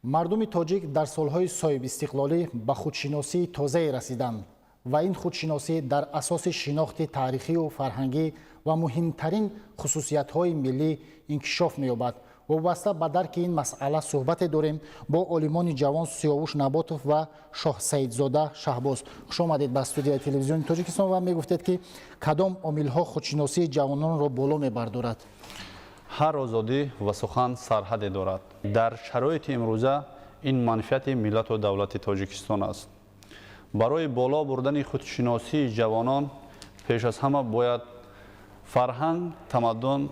мардуми тоҷик дар солҳои соҳиб истиқлолӣ ба худшиносии тозае расиданд ва ин худшиносӣ дар асоси шинохти таърихию фарҳангӣ ва муҳимтарин хусусиятҳои миллӣ инкишоф меёбад. вобаста ба дарки ин масъала суҳбате дорем бо олимони ҷавон Сиёвуш Наботов ва Шоҳсаидзода Шаҳбоз. хуш омадед ба студияи телевизиони Тоҷикистон ва мегуфтед ки кадом омилҳо худшиносии ҷавононро боло мебардорад? ҳар озодӣ ва сухан сарҳаде дорад. дар шароити имрӯза ин манфиати миллату давлати Тоҷикистон аст. барои боло бурдани худшиносии ҷавонон пеш аз ҳама бояд фарҳанг, тамаддун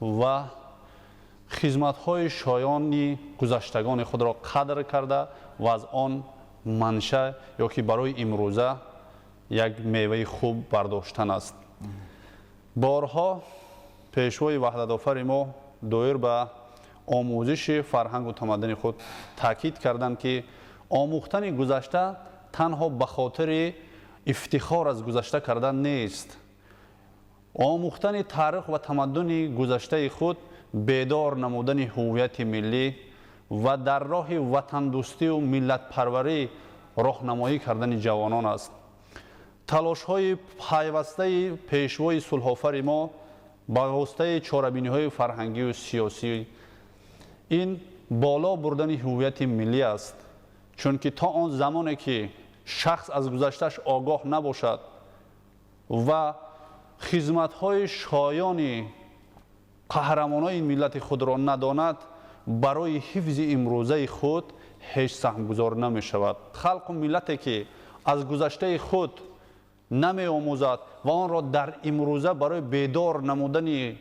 ва хизматҳои шоёни гузаштагони худро қадр карда ва аз он манша ё ки барои имрӯза як меваи хуб бардоштан аст. борҳо пешвои ваҳдатофари мо доир ба омӯзиши фарҳангу тамаддуни худ таъкид карданд ки омӯхтани гузашта танҳо ба хотири ифтихор аз гузашта кардан нест. омӯхтани таърих ва тамаддуни гузаштаи худ бедор намудани ҳуввияти миллӣ ва дар роҳи ватандӯстию миллатпарварӣ роҳнамоӣ кардани ҷавонон аст. талошҳои пайвастаи пешвои сулҳофари мо ба воситаи чорабиниҳои фарҳангию сиёсӣ ин боло бурдани ҳуввияти миллӣ аст, чунки то он замоне ки шахс аз гузаштааш огоҳ набошад ва хизматҳои шоёни қаҳрамонои миллати худро надонад, барои ҳифзи имрӯзаи худ ҳеҷ саҳмгузор намешавад. халқу миллате ки аз гузаштаи худ намеомӯзад ва онро дар имрӯза барои бедор намудани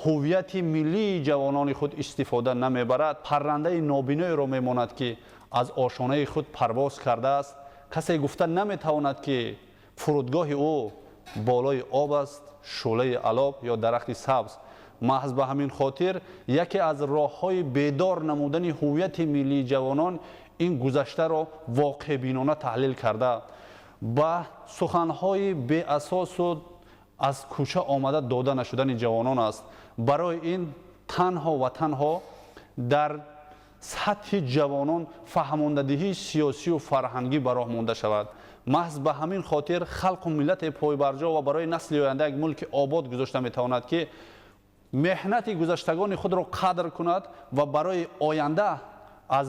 ҳуввияти миллии ҷавонони худ истифода намебарад, паррандаи нобиноеро мемонад ки аз ошонаи худ парвоз кардааст. касе гуфта наметавонад ки фурудгоҳи ӯ болои об аст, шӯлаи алоб ё дарахти сабз. маҳз ба ҳамин хотир яке аз роҳҳои бедор намудани ҳуввияти миллии ҷавонон ин гузаштаро воқеъбинона таҳлил карда ба суханҳои беасосу аз кӯча омада дода нашудани ҷавонон аст. барои ин танҳо ва танҳо дар сатҳи ҷавонон фаҳмондадиҳии сиёсию фарҳангӣ ба роҳ монда шавад. маҳз ба ҳамин хотир халқу миллате пойбарҷо ва барои насли оянда як мулки обод гузошта метавонад ки меҳнати гузаштагони худро қадр кунад ва барои оянда аз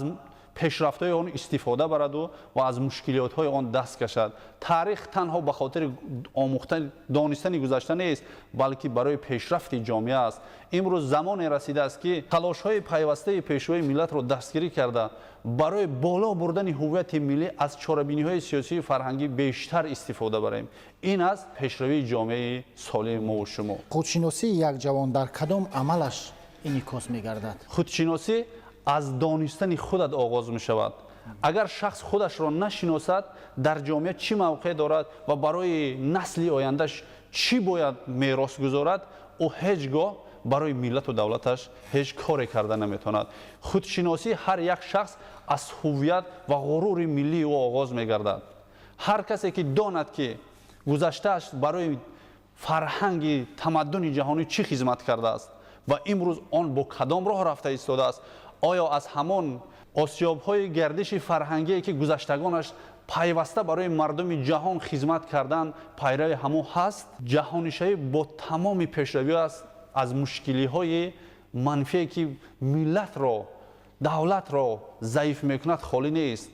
пешрафтҳои он истифода бараду ва аз мушкилиётҳои он даст кашад. таърих танҳо ба хотири омӯхтани донистани гузашта нест, балки барои пешрафти ҷомеа аст. имрӯз замоне расидааст ки талошҳои пайвастаи пешвои миллатро дастгирӣ карда барои боло бурдани ҳуввияти миллӣ аз чорабиниҳои сиёсию фарҳангӣ бештар истифода барем. ин аст пешравии ҷомеаи солими мову шумо. худшиносии як ҷавон дар кадом амалаш инъикос мегардад? худшиносӣ аз донистани худат оғоз мешавад. агар шахс худашро нашиносад, дар ҷомеа чӣ мавқеъ дорад ва барои насли ояндаш чӣ бояд мерос гузорад, ӯ ҳеҷ гоҳ барои миллату давлаташ ҳеҷ коре карда наметавонад. худшиносии ҳар як шахс аз ҳуввият ва ғурури миллии ӯ оғоз мегардад. ҳар касе ки донад ки гузаштааш барои фарҳанги тамаддуни ҷаҳонӣ чӣ хизмат кардааст ва имрӯз он бо кадом роҳ рафта истодааст, оё аз ҳамон осёбҳои гардиши фарҳангие ки гузаштагонаш пайваста барои мардуми ҷаҳон хизмат кардан пайрави ҳамон ҳаст. ҷаҳонишавӣ бо тамоми пешравӣ аст аз мушкилиҳои манфие ки миллатро, давлатро заиф мекунад холӣ нест.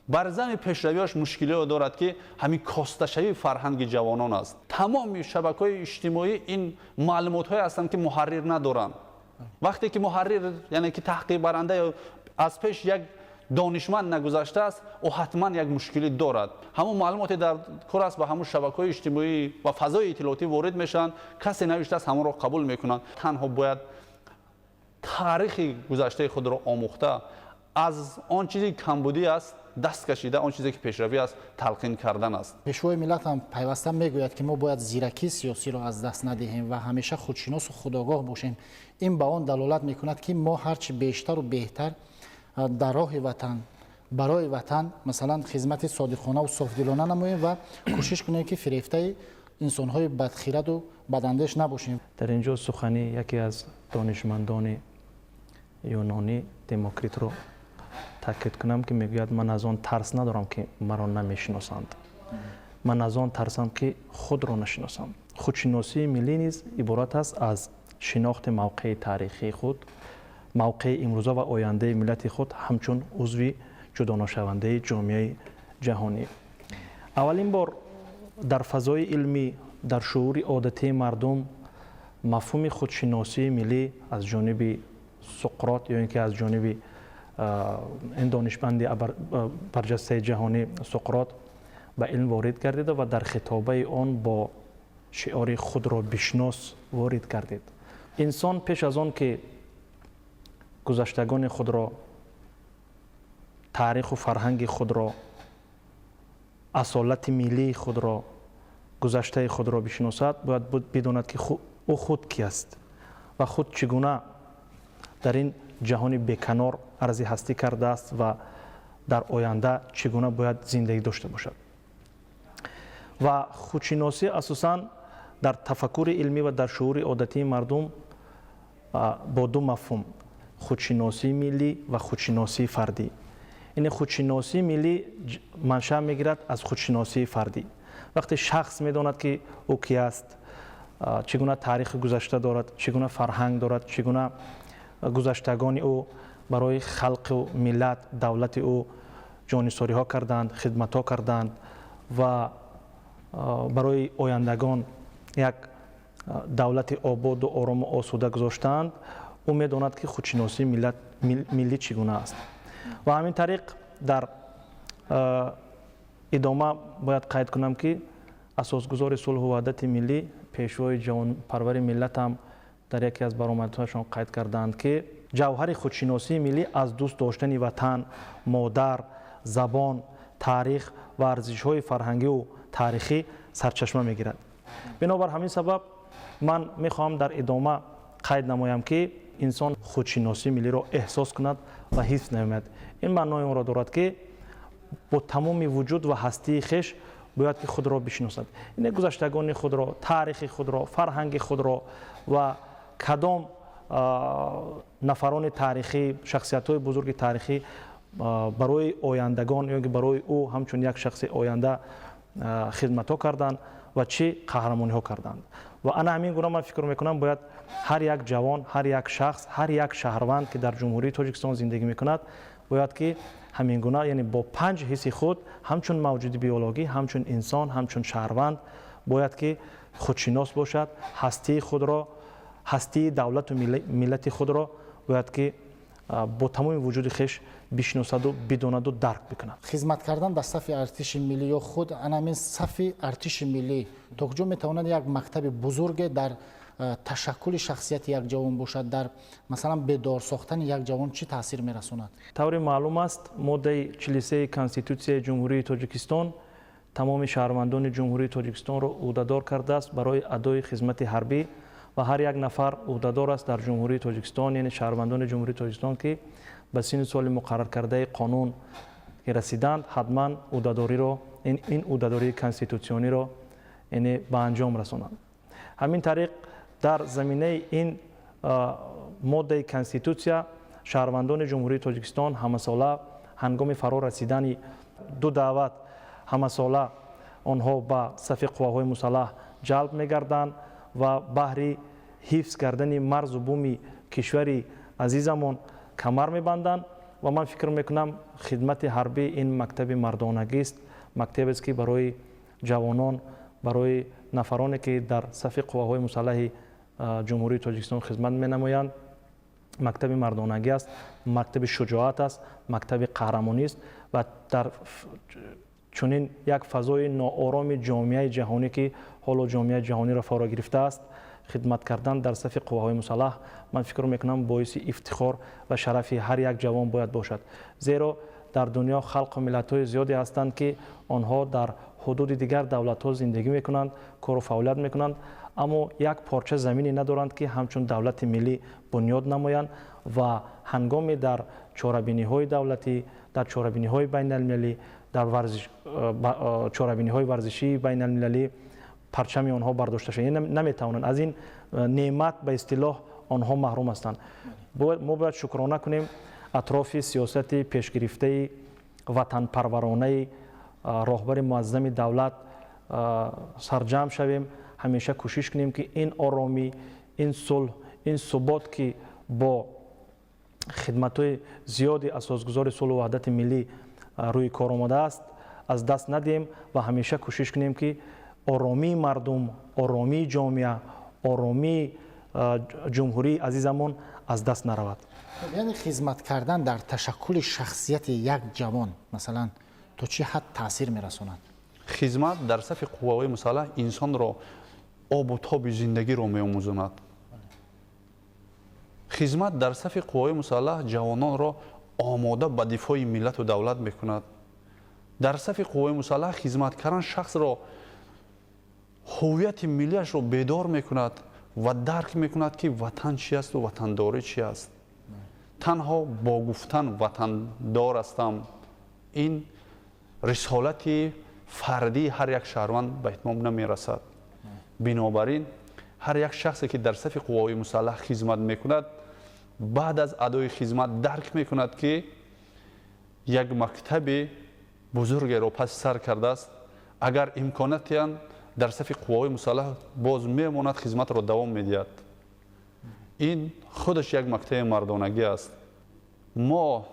бар зами пешравиаш мушкилиҳо дорад ки ҳамин косташавии фарҳанги ҷавонон аст. тамоми шабакаҳои иҷтимоӣ ин маълумотҳое ҳастанд ки муҳаррир надоранд. вақте ки муҳаррир яъне ки таҳқиқбаранда аз пеш як донишманд нагузаштааст, ӯ ҳатман як мушкилӣ дорад. ҳамон маълумоте дар кор аст ба ҳамон шабакаҳои иҷтимоӣ ва фазои иттилоотӣ ворид мешаванд. касе навиштааст ҳамонро қабул мекунанд. танҳо бояд таърихи гузаштаи худро омӯхта аз он чизе камбудӣ аст даст кашида, он чизе ки пешравӣ аст талқин кардан аст. пешвои миллат ҳам пайваста мегӯяд ки мо бояд зиракии сиёсиро аз даст надиҳем ва ҳамеша худшиносу худогоҳ бошем. ин ба он далолат мекунад ки мо ҳарчи бештару беҳтар дар роҳи ватан, барои ватан масалан хизмати содиқонаву софдилона намоем ва кӯшиш кунем ки фирефтаи инсонҳои бадхираду бадандеш набошем. дар ин ҷо сухани яке аз донишмандони юнонӣ Демокритро تاکید کنم که میگوید من از آن ترس ندارم که مرا نمیشناسند. من از آن ترسم که خود را نشناسم. خودشناسی ملی نیز عبارت است از شناخت موقع تاریخی خود، موقع امروزه و آینده ملت خود همچون عضو جدا نشونده جامعه جهانی. اولین بار در فضای علمی در شعور عادتی مردم مفهوم خودشناسی ملی از جانب سقراط یا اینکه از جانب این دانشمند برجسته جهانی سقراط به علم وارد گردید و در خطابه آن با شعار خود را بشناس وارد گردید. انسان پیش از آن که گذشتگان خود را، تاریخ و فرهنگ خود را، اصالت ملی خود را، گذشته خود را بشناسد، باید بداند که او خود کی است و خود چگونه در این جهان بیکنار عرض هستی کرده است و در آینده چگونه باید زندگی داشته باشد. و خودشناسی اساساً در تفکر علمی و در شعور عادتی مردم با دو مفهوم، خودشناسی ملی و خودشناسی فردی. این خودشناسی ملی منشأ میگیرد از خودشناسی فردی. وقتی شخص میداند که او کی است، چگونه تاریخ گذشته دارد، چگونه فرهنگ دارد، چگونه گذشتگان او برای خلق و ملت دولت او جانیساری ها کردند، خدمت ها کردند و برای آیندگان یک دولت آباد و آرام و آسوده گذاشتند، او میداند که خودشناسی ملی چگونه است. و همین طریق در ادامه باید قید کنم که اساسگزار صلح و وحدت ملی، پیشوای جوانپرور ملت هم در یکی از برآمدهایشان قید کردند که جوهر خودشناسی ملی از دوست داشتن وطن، مادر، زبان، تاریخ و ارزش‌های فرهنگی و تاریخی سرچشمه میگیرد. بنابر همین سبب من میخواهم در ادامه قید نمایم که انسان خودشناسی ملی را احساس کند و حس نماید. این معنای آن را دارد که با تمام وجود و هستی خویش باید که خود را بشناسد. این گذشتگان خود را، تاریخ خود را، فرهنگ خود را و کدام نفران تاریخی، شخصیت‌های بزرگ تاریخی برای آیندگان یا برای او همچون یک شخص آینده خدمت ها کردند و چه قهرمانی ها کردند. و انا همین گونه من فکر میکنم باید هر یک جوان، هر یک شخص، هر یک شهروند که در جمهوری تاجیکستان زندگی میکند باید که همین گونه، یعنی با 5 حس خود، همچون موجود بیولوژی، همچون انسان، همچون شهروند باید که خودشناس باشد، هستی خود را، هستی دولت و ملت خود را باید که با تمام وجود خویش بشناسد و بداند و درک بکند. خدمت کردن در صف ارتش ملی یا خود همین صف ارتش ملی تا کجا میتواند یک مکتب بزرگ در تشکل شخصیت یک جوان باشد، در مثلا بیدار ساختن یک جوان چی تاثیر میرساند؟ طور معلوم است ماده 43 کانستیتوسیون جمهوری تاجیکستان تمام شهروندان جمهوری تاجیکستان را عهده‌دار کرده است برای ادای خدمت حربی و هر یک نفر عهده‌دار است در جمهوری تاجیکستان، یعنی شهروندان جمهوری تاجیکستان که به سن سال مقرر کرده قانون که رسیدند حتما عهده‌داری را، این عهده‌داری کانستیتوسیونی را یعنی به انجام رسانند. همین طریق در زمینه این ماده کانستیتوسیا شهروندان جمهوری تاجیکستان همساله هنگام فرا رسیدن 2 دعوت همساله آنها به صف قواهای مسلح جلب می‌گردند و بهر حفظ کردن مرز و بوم کشور عزیزمان کمر می‌بندند و من فکر می‌کنم خدمت حربی این مکتب مردانگی است، مکتبی است که برای جوانان، برای نفرانی که در صف قواهای مسلح جمهوری تاجیکستان خدمت می‌نمایند مکتب مردانگی است، مکتب شجاعت است، مکتب قهرمانی است و در چنین یک فضای ناآرام جامعه جهانی که حالا جامعه جهانی را فرا گرفته است، خدمت کردن در صف قواهای مسلح من فکر میکنم باعث افتخار و شرف هر یک جوان باید باشد، زیرا در دنیا خلق و ملت‌های زیادی هستند که آنها در حدود دیگر دولت‌ها زندگی میکنند، کار و فعالیت میکنند، اما یک پارچه زمینی ندارند که همچون دولت ملی بنیاد نمایند و هنگامی در چاره‌بینی‌های دولتی، در چاره‌بینی‌های بین‌المللی، در چاره‌بینی‌های ورزشی بین‌المللی پرچم آنها برداشته شده، یعنی نمیتوانند از این نعمت به اصطلاح آنها محروم هستند. ما باید شکرانه کنیم атрофи сиёсати пешгирифтаи ватанпарваронаи роҳбари муаззами давлат сарҷамъ шавем, ҳамеша кӯшиш кунем ки ин оромӣ, ин сулҳ, ин субот ки бо хидматҳои зиёди асосгузори сулҳу ваҳдати миллӣ рӯи кор омадааст, аз даст надиҳем ва ҳамеша кӯшиш кунем ки оромии мардум, оромии ҷомеа, оромии ҷумҳурии азизамон аз даст наравад. яъне хизмат кардан дар ташаккули шахсияти як ҷавон масалан то чӣ ҳад таъсир мерасонад? хизмат дар сафи қувваҳои мусаллаҳ инсонро обу тоби зиндагиро меомӯзонад. хизмат дар сафи қувваҳои мусаллаҳ ҷавононро омода ба дифои миллату давлат мекунад. дар сафи қувваҳои мусаллаҳ хизмат кардан шахсро ҳуввияти миллиашро бедор мекунад ва дарк мекунад ки ватан чӣ асту ватандорӣ чӣ аст. танҳо бо гуфтан ватандор ҳастам, ин рисолати фардии ҳар як шаҳрванд ба итмом намерасад. бинобар ин ҳар як шахсе ки дар сафи қувваҳои мусаллаҳ хизмат мекунад, баъд аз адои хизмат дарк мекунад ки як мактаби бузургеро паси сар кардааст. агар имконатиян дар сафи қувваҳои мусаллаҳ боз мемонад, хизматро давом медиҳад. ин худаш як мактаби мардонагӣ аст. мо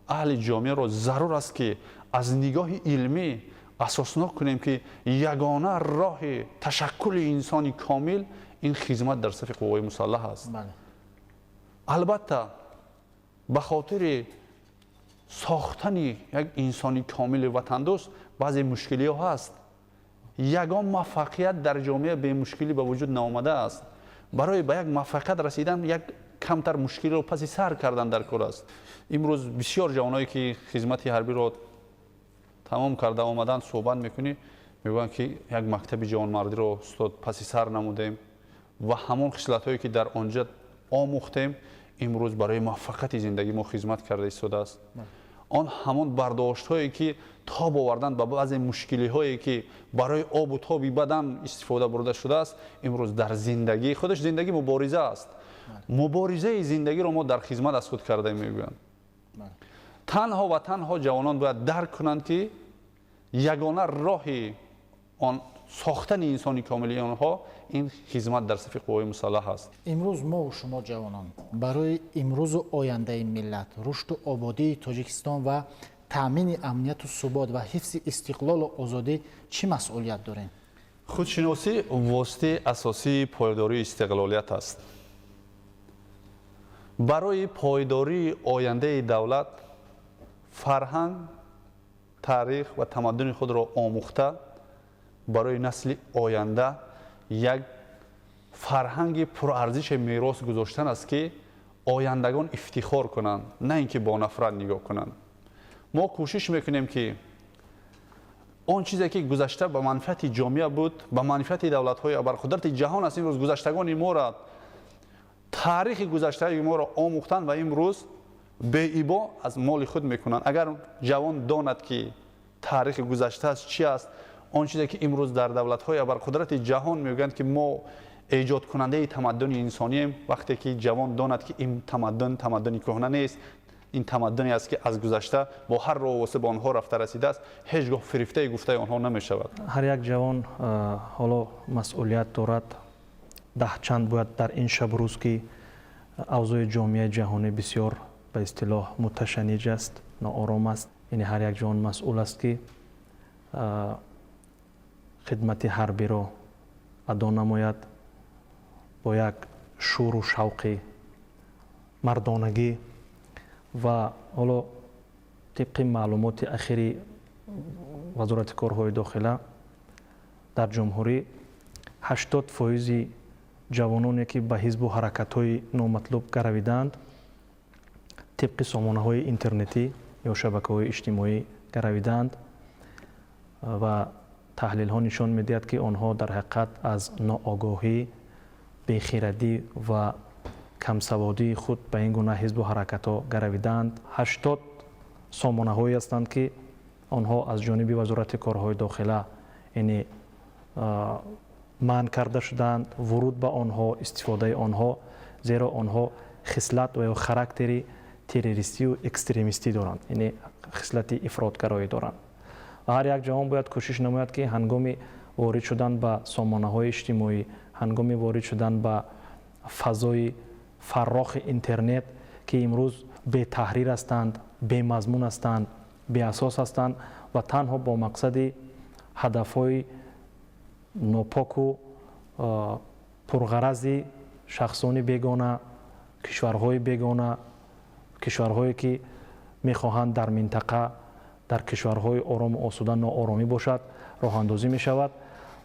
аҳли ҷомеаро зарур аст ки аз нигоҳи илмӣ асоснок кунем ки ягона роҳи ташаккули инсони комил ин хизмат дар сафи қувваҳои мусаллаҳ аст. албатта ба хотири сохтани як инсони комили ватандӯст баъзе мушкилиҳо ҳаст. ягон муваффақият дар ҷомеа бемушкилӣ ба вуҷуд наомадааст. барои ба як муваффақият расидан як камтар мушкилиро паси сар кардан дар кор аст. имрӯз бисёр ҷавоное ки хизмати ҳарбиро тамом карда омадан суҳбат мекунӣ, мегӯянд ки як мактаби ҷавонмардиро устод паси сар намудем ва ҳамон хислатҳое ки дар он ҷо омӯхтем имрӯз барои муваффақияти зиндагӣ мо хизмат карда истодааст. он ҳамон бардоштҳое ки тоб овардан ба баъзе мушкилиҳое ки барои обу тоби бадан истифода бурда шудааст, имрӯз дар зиндагӣ худаш зиндагӣ мубориза аст. муборизаи зиндагиро мо дар хизмат аз худ кардаем мегӯянд. танҳо ва танҳо ҷавонон бояд дарк кунанд ки ягона роҳи он сохтани инсони комили онҳо ин хизмат дар сафи қувваҳои мусаллаҳ аст. имрӯз мо шумо ҷавонон барои имрӯзу ояндаи миллат, рушду ободии Тоҷикистон ва таъмини амнiyatu субот ва ҳифзи истиқлолу озодӣ чӣ масъулият дорем? худшиносӣ воситаи асосии пойдории истиқлолият аст. барои пойдории ояндаи давлат фарҳанг, таърих ва тамаддуни худро омӯхта барои насли оянда як фарҳанги пурарзиши мерос гузоштан аст ки ояндагон ифтихор кунанд, на ин ки бо нафрат нигоҳ кунанд. мо кӯшиш мекунем ки он чизе ки гузашта ба манфиати ҷомеа буд, ба манфиати давлатҳои абарқудрати ҷаҳон аст, имрӯз гузаштагони моро таърихи гузаштаи моро омӯхтанд ва имрӯз беибо аз моли худ мекунанд. агар ҷавон донад ки таърихи гузаштааш чӣ аст, он чизе ки имрӯз дар давлатҳои абарқудрати ҷаҳон мегӯянд ки мо эҷодкунандаи тамаддуни инсонием, вақте ки ҷавон донад ки ин тамаддуни кӯҳна нест, ин тамаддуне аст ки аз гузашта бо ҳар роҳу восита ба онҳо рафта расидааст, ҳеҷ гоҳ фирифтаи гуфтаи онҳо намешавад. ҳар як ҷавон ҳоло масъулият дорад. даҳчанд бояд дар ин шабрӯз ки авзои ҷомеаи ҷаҳонӣ бисёр ба истилоҳ муташанниж аст, ноором аст. яъне ҳар як ҷавон масъул аст ки хидмати ҳарбиро адо намояд бо як шӯру шавқи мардонагӣ. ва ҳоло тибқи маълумоти ахири вазорати корҳои дохила дар ҷумҳурӣ 80% ҷавононе ки ба ҳизбу ҳаракатҳои номатлуб гаравиданд, тибқи сомонаҳои интернетӣ ё шабакаҳои иҷтимоӣ гаравиданд ва таҳлилҳо нишон медиҳад ки онҳо дар ҳақиқат аз ноогоҳӣ, бехирадӣ ва камсаводии худ ба ин гуна ҳизбу ҳаракатҳо гаравиданд. 80 сомонаҳое ҳастанд ки онҳо аз ҷониби вазорати корҳои дохила яъне манъ карда шуданд вуруд ба онҳо, истифодаи онҳо, зеро онҳо хислат ва ё характери терористӣ ва экстремистӣ доранд, яъне хислати ифротгароӣ доранд. ва ҳар як ҷавон бояд кӯшиш намояд ки ҳангоми ворид шудан ба сомонаҳои иҷтимоӣ, ҳангоми ворид шудан ба фазои фаррохи интернет ки имрӯз бетаҳрир ҳастанд, бемазмун ҳастанд, беасос ҳастанд ва танҳо бо мақсади ҳадафҳои нопоку пурғарази шахсони бегона, кишварҳои бегона, кишварҳое ки мехоҳанд дар минтақа, дар кишварҳои орому осуда нооромӣ бошад, роҳандозӣ мешавад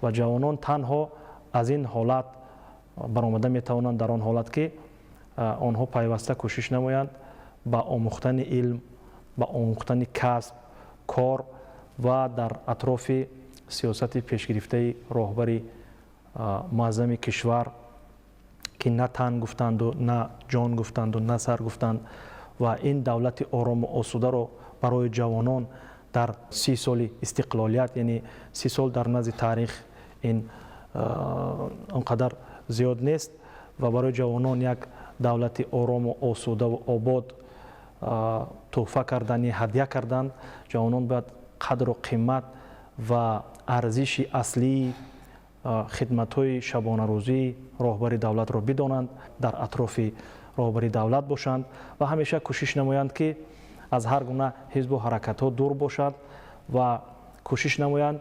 ва ҷавонон танҳо аз ин ҳолат баромада метавонанд дар он ҳолат ки онҳо пайваста кӯшиш намоянд ба омӯхтани илм, ба омӯхтани касб, кор ва дар атрофи сиёсати пешгирифтаи роҳбари муаззами кишвар ки на тан гуфтанду на ҷон гуфтанду на сар гуфтанд ва ин давлати орому осударо барои ҷавонон дар 30 соли истиқлолият, яъне 30 сол дар назди таърих ин онқадар зиёд нест ва барои ҷавонон як давлати орому осудаву обод тӯҳфа карданд, ҳадя карданд. ҷавонон бояд қадру қимат ва арзиши аслии хидматҳои шабонарӯзии роҳбари давлатро бидонанд, дар атрофи роҳбари давлат бошанд ва ҳамеша кӯшиш намоянд ки аз ҳар гуна ҳизбу ҳаракатҳо дур бошад ва кӯшиш намоянд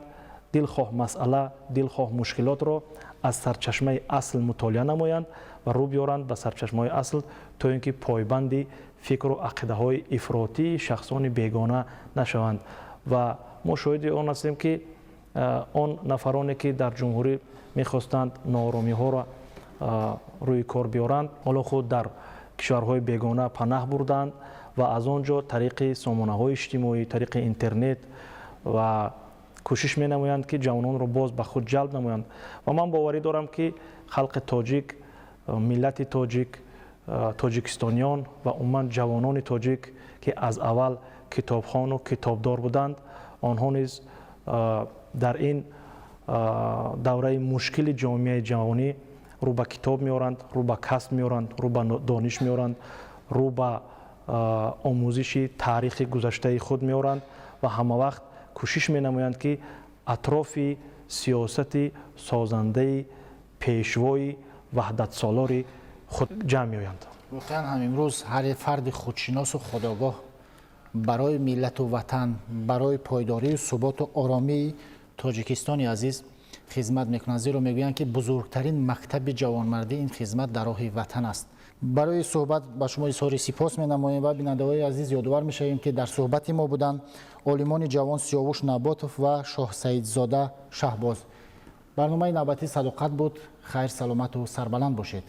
дилхоҳ масъала, дилхоҳ мушкилотро аз сарчашмаи асл мутолиа намоянд ва рӯ биёранд ба сарчашмаи асл, то ин ки пойбанди фикру ақидаҳои ифротии шахсони бегона нашаванд. ва мо шоҳиди он ҳастем ки он нафароне ки дар ҷумҳурӣ мехостанд нооромиҳоро рӯи кор биёранд, ҳоло худ дар кишварҳои бегона панаҳ бурданд ва аз он ҷо тариқи сомонаҳои иҷтимоӣ, тариқи интернет ва кӯшиш менамоянд ки ҷавононро боз ба худ ҷалб намоянд. ва ман боварӣ дорам ки халқи тоҷик, миллати тоҷик, тоҷикистониён ва умуман ҷавонони тоҷик ки аз аввал китобхону китобдор буданд, онҳо низ дар ин давраи мушкили ҷомеаи ҷаҳонӣ рӯ ба китоб меоранд, рӯ ба касб меоранд, рӯ ба дониш меоранд, рӯ ба омӯзиши таърихи гузаштаи худ меоранд ва ҳамавақт кӯшиш менамоянд ки атрофи сиёсати созандаи пешвои ваҳдатсолори худ ҷамъ меоянд. воқеан ҳам имрӯз ҳар як фарди худшиносу худогоҳ барои миллату ватан, барои пойдорию суботу оромии тоҷикистони азиз хизмат мекунад. зеро мегӯянд ки бузургтарин мактаби ҷавонмардӣ ин хизмат дар роҳи ватан аст. барои суҳбат ба шумо изҳори сипос менамоем ва бинандаҳои азиз ёдовар мешавем ки дар суҳбати мо буданд олимони ҷавон Сиёвуш Наботов ва Шоҳсаидзода Шаҳбоз. барномаи навбатии Садоқат буд. хайр, саломату сарбаланд бошед.